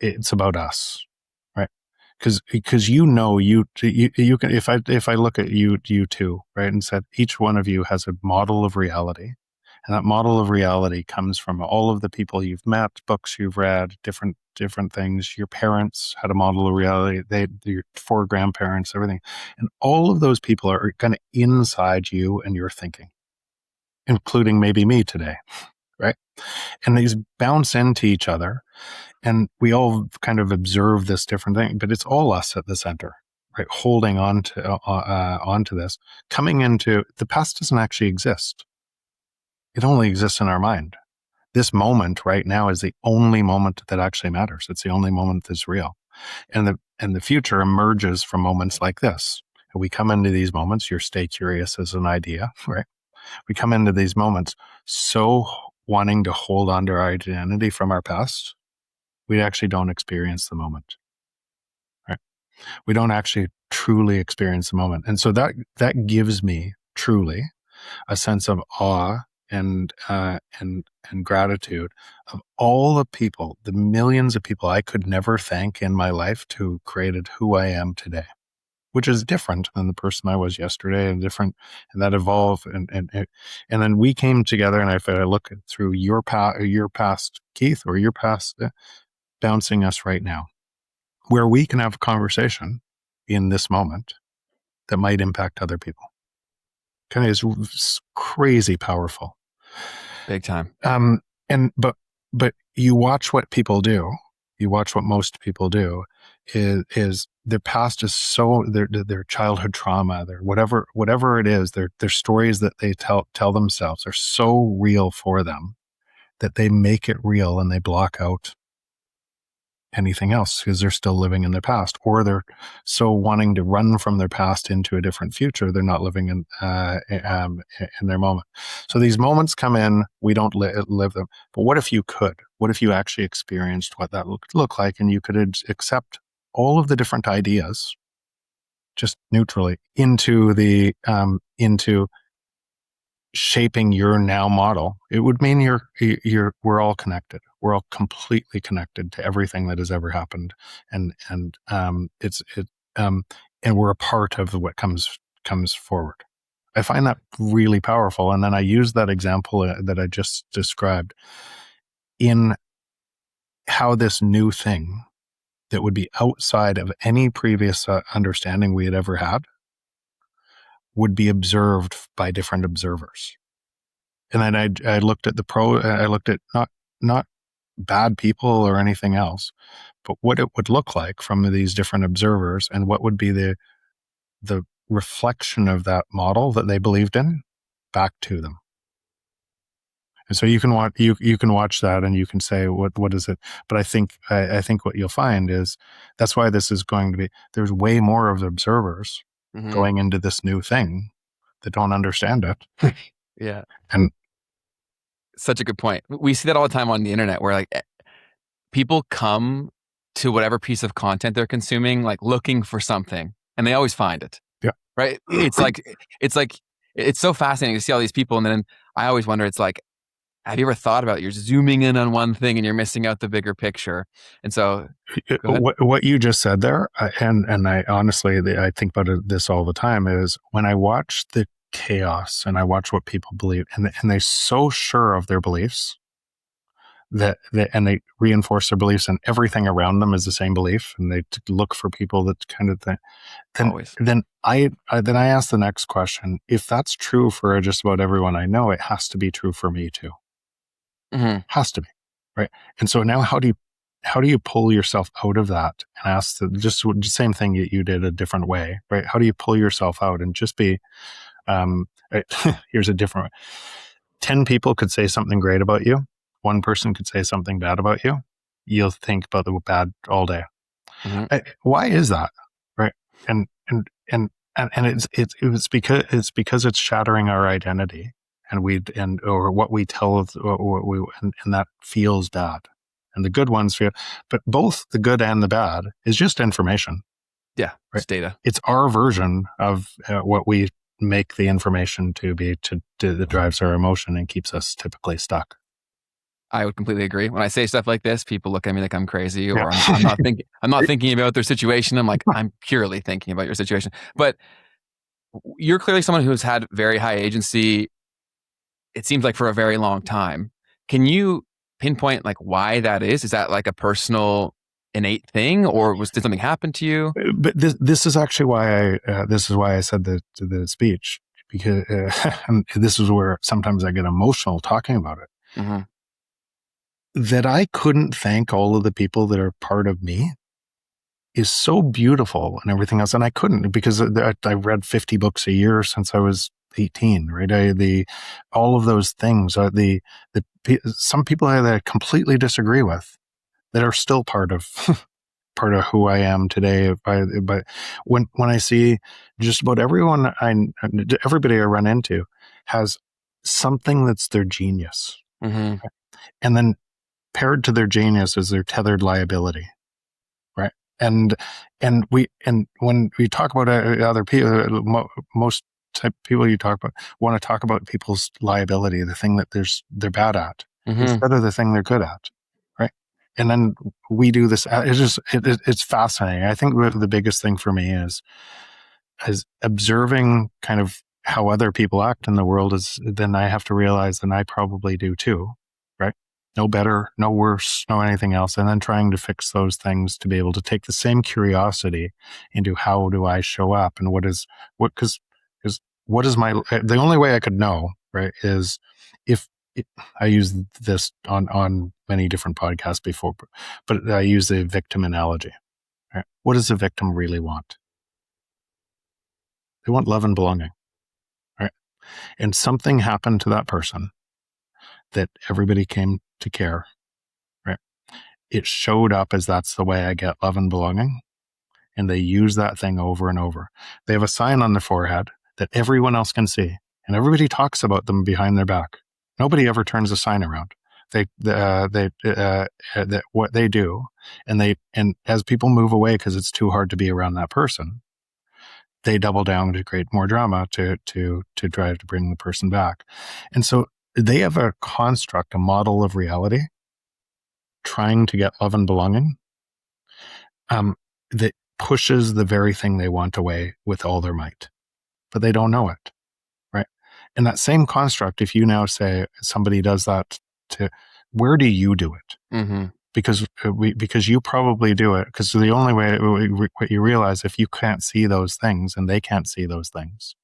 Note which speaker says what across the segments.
Speaker 1: it's about us, right? Because you can, if I look at you two, right, and said each one of you has a model of reality, and that model of reality comes from all of the people you've met, books you've read, different things. Your parents had a model of reality. Your 4 grandparents, everything, and all of those people are kind of inside you and your thinking, including maybe me today, right? And these bounce into each other, and we all kind of observe this different thing, but it's all us at the center, right? Holding on to onto this, coming into the past doesn't actually exist. It only exists in our mind. This moment right now is the only moment that actually matters. It's the only moment that's real. And the future emerges from moments like this. And we come into these moments, your stay curious as an idea, right? We come into these moments so wanting to hold on to our identity from our past, we actually don't experience the moment, right? We don't actually truly experience the moment. And so that gives me truly a sense of awe and gratitude of all the people, the millions of people I could never thank in my life to created who I am today, which is different than the person I was yesterday, and different, and that evolved. And then we came together, and if I look through your past, Keith, or your past, bouncing us right now, where we can have a conversation in this moment that might impact other people. Kind of is crazy powerful.
Speaker 2: Big time.
Speaker 1: But you watch what people do. You watch what most people do is their past is so their childhood trauma, their whatever it is, their stories that they tell themselves are so real for them that they make it real, and they block out anything else because they're still living in their past, or they're so wanting to run from their past into a different future, they're not living in their moment. So these moments come in, we don't live them. But what if you could? What if you actually experienced what that look like, and you could accept all of the different ideas just neutrally into shaping your now model? It would mean we're all connected. We're all completely connected to everything that has ever happened, and we're a part of what comes forward. I find that really powerful, and then I use that example that I just described in how this new thing that would be outside of any previous understanding we had ever had would be observed by different observers. And then I looked at I looked at not bad people or anything else, but what it would look like from these different observers, and what would be the reflection of that model that they believed in back to them. And so you can watch that, and you can say, what is it? But I think what you'll find is that's why this is going to be, there's way more of the observers going into this new thing that don't understand it.
Speaker 2: Yeah.
Speaker 1: And
Speaker 2: such a good point. We see that all the time on the internet, where like people come to whatever piece of content they're consuming, like looking for something, and they always find it.
Speaker 1: Yeah.
Speaker 2: Right. It's so fascinating to see all these people. And then I always wonder, it's like, have you ever thought about it? You're zooming in on one thing and you're missing out the bigger picture. And so
Speaker 1: what you just said there, and I honestly, I think about this all the time, is when I watch the chaos and I watch what people believe, and they're so sure of their beliefs and they reinforce their beliefs, and everything around them is the same belief, and they look for people that kind of thing. Then I ask the next question: if that's true for just about everyone I know, it has to be true for me too. Has to be, right? And so now, how do you pull yourself out of that and ask just the same thing you did a different way, right? How do you pull yourself out and just be? Here's a different way. 10 people could say something great about you. One person could say something bad about you. You'll think about the bad all day. Why is that, right? And it's because it's shattering our identity. Or what we tell, and that feels bad, and the good ones feel, but both the good and the bad is just information.
Speaker 2: Yeah,
Speaker 1: right?
Speaker 2: It's data.
Speaker 1: It's our version of what we make the information to be that drives our emotion and keeps us typically stuck.
Speaker 2: I would completely agree. When I say stuff like this, people look at me like I'm crazy,
Speaker 1: Yeah.
Speaker 2: or I'm not thinking about their situation. I'm like, I'm purely thinking about your situation. But you're clearly someone who's had very high agency, it seems like, for a very long time. Can you pinpoint like why that is? Is that like a personal innate thing, or did something happen to you?
Speaker 1: But this is actually why I said the speech, because and this is where sometimes I get emotional talking about it.
Speaker 2: Mm-hmm.
Speaker 1: That I couldn't thank all of the people that are part of me is so beautiful and everything else, and I couldn't, because I read 50 books a year since I was 18, right? All of those things, some people that I completely disagree with that are still part of part of who I am today. But when I see just about everybody I run into has something that's their genius,
Speaker 2: Mm-hmm.
Speaker 1: and then paired to their genius is their tethered liability, right? And and when we talk about other people, most type people you talk about want to talk about people's liability, the thing that they're bad at,
Speaker 2: Mm-hmm.
Speaker 1: instead of the thing they're good at, right? And then we do this. It's fascinating. I think the biggest thing for me is observing kind of how other people act in the world, is then I have to realize, and I probably do too, right? No better, no worse, no anything else. And then trying to fix those things to be able to take the same curiosity into how do I show up, and because what is the only way I could know, right, is if I use this on many different podcasts before, but I use the victim analogy. Right? What does the victim really want? They want love and belonging, right? And something happened to that person that everybody came to care, right? It showed up as, that's the way I get love and belonging. And they use that thing over and over. They have a sign on their forehead that everyone else can see, and everybody talks about them behind their back. Nobody ever turns the sign around. That what they do, and as people move away because it's too hard to be around that person, they double down to create more drama to try to bring the person back. And so they have a construct, a model of reality, trying to get love and belonging, that pushes the very thing they want away with all their might, but they don't know it, right? And that same construct, if you now say somebody does that to, where do you do it?
Speaker 2: Mm-hmm.
Speaker 1: Because you probably do it, because the only way, what you realize, if you can't see those things and they can't see those things,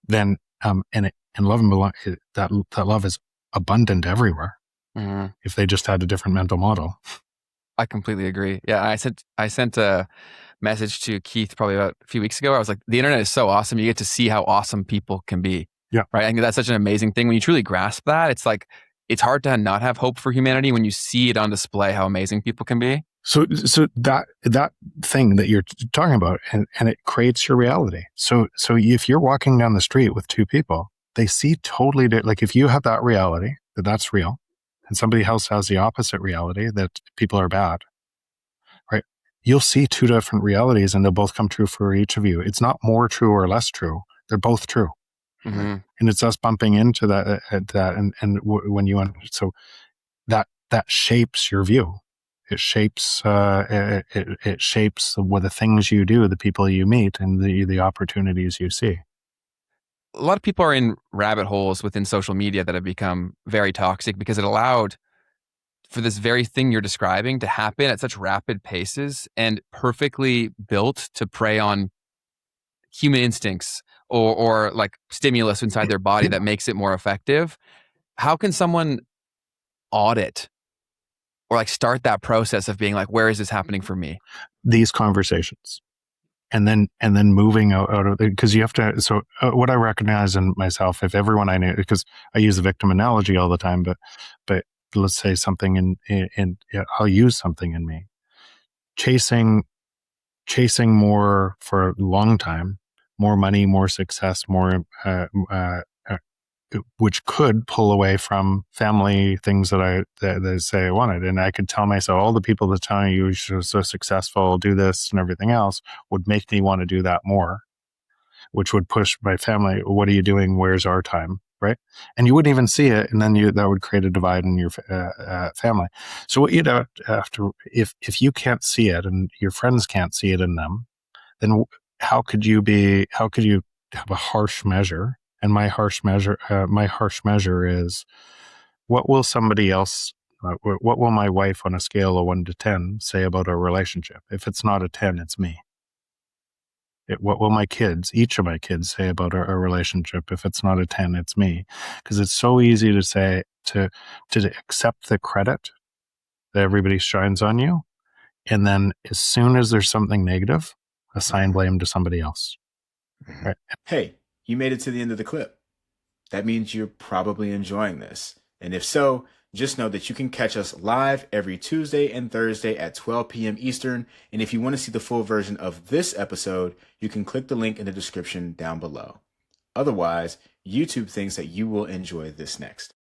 Speaker 1: then and love and belong, that love is abundant everywhere.
Speaker 2: Mm-hmm.
Speaker 1: If they just had a different mental model.
Speaker 2: I completely agree. Yeah, I sent a message to Keith probably about a few weeks ago. I was like, the internet is so awesome. You get to see how awesome people can be.
Speaker 1: Yeah.
Speaker 2: Right. I think that's such an amazing thing. When you truly grasp that, it's like, it's hard to not have hope for humanity when you see it on display, how amazing people can be.
Speaker 1: So that thing that you're talking about, and it creates your reality. So if you're walking down the street with two people, they see totally like, if you have that reality that's real, and somebody else has the opposite reality that people are bad, right? You'll see two different realities, and they'll both come true for each of you. It's not more true or less true. They're both true.
Speaker 2: Mm-hmm.
Speaker 1: And it's us bumping into that, when you, so that shapes your view. It shapes it shapes what the things you do, the people you meet, and the opportunities you see.
Speaker 2: A lot of people are in rabbit holes within social media that have become very toxic because it allowed for this very thing you're describing to happen at such rapid paces and perfectly built to prey on human instincts or like stimulus inside their body that makes it more effective. How can someone audit or like start that process of being like, where is this happening for me?
Speaker 1: These conversations, and then moving out of it, because you have to. So what I recognize in myself, if everyone I knew, because I use the victim analogy all the time, but let's say something in I'll use something in me, chasing more for a long time, more money, more success, more which could pull away from family things that say I wanted. And I could tell myself, all the people that tell you you're so successful, do this and everything else, would make me want to do that more, which would push my family. What are you doing? Where's our time? right? And you wouldn't even see it, and then that would create a divide in your family. So what you'd have to, if you can't see it and your friends can't see it in them, then how could you have a harsh measure? And my harsh measure is, what will somebody else, what will my wife on a scale of 1 to 10 say about our relationship? If it's not a 10, it's me. What will each of my kids say about our relationship? If it's not a 10, it's me. Because it's so easy to say, to accept the credit that everybody shines on you. And then as soon as there's something negative, assign blame to somebody else. Right?
Speaker 3: Hey, you made it to the end of the clip. That means you're probably enjoying this. And if so, just know that you can catch us live every Tuesday and Thursday at 12 p.m. Eastern. And if you want to see the full version of this episode, you can click the link in the description down below. Otherwise, YouTube thinks that you will enjoy this next.